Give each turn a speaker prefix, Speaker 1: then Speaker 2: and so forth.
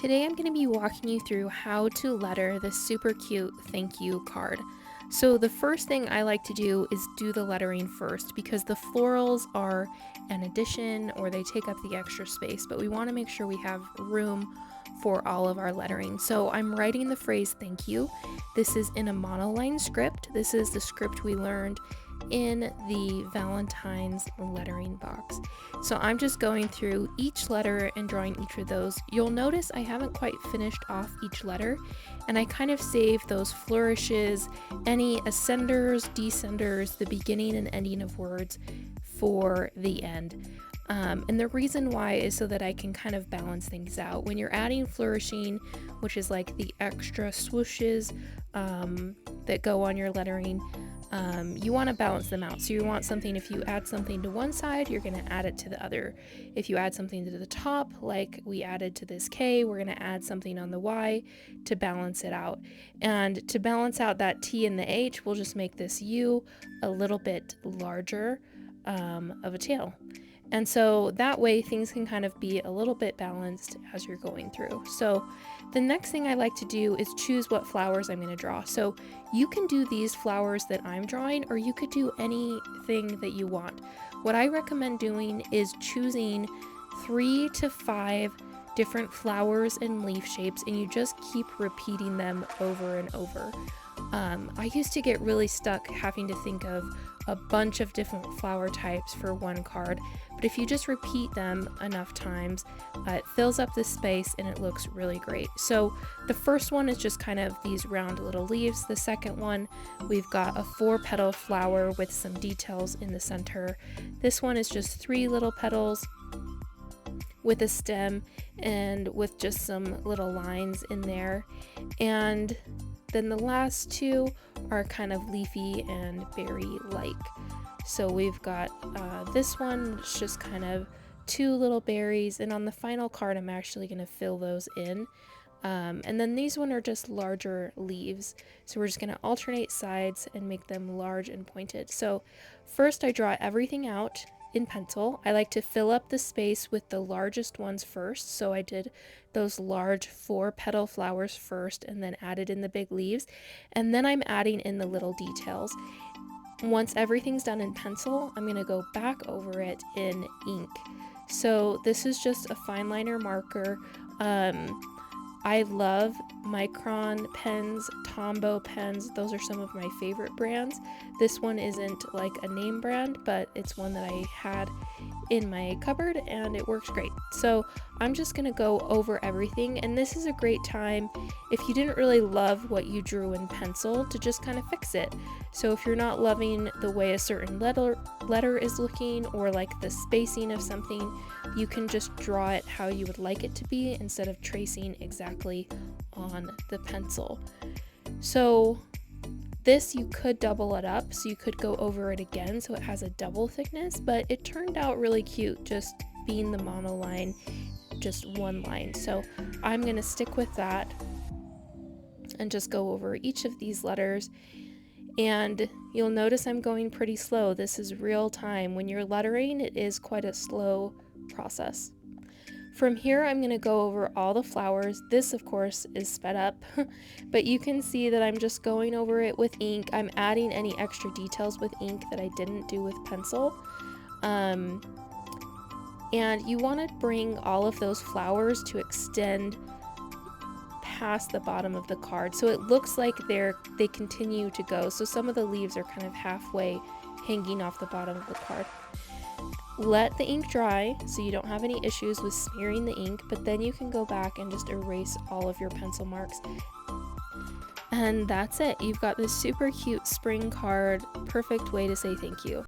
Speaker 1: Today I'm going to be walking you through how to letter this super cute thank you card. So the first thing I like to do is do the lettering first because the florals are an addition or they take up the extra space, but we want to make sure we have room for all of our lettering. So I'm writing the phrase thank you. This is in a monoline script. This is the script we learned in the Valentine's lettering box. So I'm just going through each letter and drawing each of those. You'll notice I haven't quite finished off each letter, and I kind of saved those flourishes, any ascenders, descenders, the beginning and ending of words for the end. And the reason why is so that I can kind of balance things out. When you're adding flourishing, which is like the extra swooshes that go on your lettering, you want to balance them out. So you want something, if you add something to one side, you're going to add it to the other. If you add something to the top, like we added to this K, we're going to add something on the Y to balance it out. And to balance out that T and the H, we'll just make this U a little bit larger of a tail. And so that way things can kind of be a little bit balanced as you're going through. So the next thing I like to do is choose what flowers I'm going to draw. So you can do these flowers that I'm drawing, or you could do anything that you want. What I recommend doing is choosing 3 to 5 different flowers and leaf shapes, and you just keep repeating them over and over. I used to get really stuck having to think of a bunch of different flower types for one card, but if you just repeat them enough times, it fills up the space and it looks really great. So the first one is just kind of these round little leaves. The second one, we've got a 4-petal flower with some details in the center. This one is just 3 little petals with a stem and with just some little lines in there. And then the last 2 are kind of leafy and berry-like. So we've got this one, it's just kind of 2 little berries, and on the final card I'm actually going to fill those in. And then these one are just larger leaves. So we're just going to alternate sides and make them large and pointed. So first I draw everything out in pencil. I like to fill up the space with the largest ones first, so I did those large 4-petal flowers first and then added in the big leaves, and then I'm adding in the little details. Once everything's done in pencil, I'm going to go back over it in ink. So this is just a fine liner marker. I love Micron pens, Tombow pens. Those are some of my favorite brands. This one isn't like a name brand, but it's one that I had in my cupboard and it works great. So I'm just gonna go over everything, and this is a great time if you didn't really love what you drew in pencil to just kind of fix it. So if you're not loving the way a certain letter is looking, or like the spacing of something, you can just draw it how you would like it to be instead of tracing exactly on the pencil. So this, you could double it up, so you could go over it again so it has a double thickness, but it turned out really cute just being the monoline, just one line. So I'm going to stick with that and just go over each of these letters. And you'll notice I'm going pretty slow. This is real time. When you're lettering, it is quite a slow process. From here, I'm going to go over all the flowers. This, of course, is sped up, but you can see that I'm just going over it with ink. I'm adding any extra details with ink that I didn't do with pencil. And you want to bring all of those flowers to extend past the bottom of the card, so it looks like they continue to go. So some of the leaves are kind of halfway hanging off the bottom of the card. Let the ink dry so you don't have any issues with smearing the ink, but then you can go back and just erase all of your pencil marks. And that's it. You've got this super cute spring card. Perfect way to say thank you.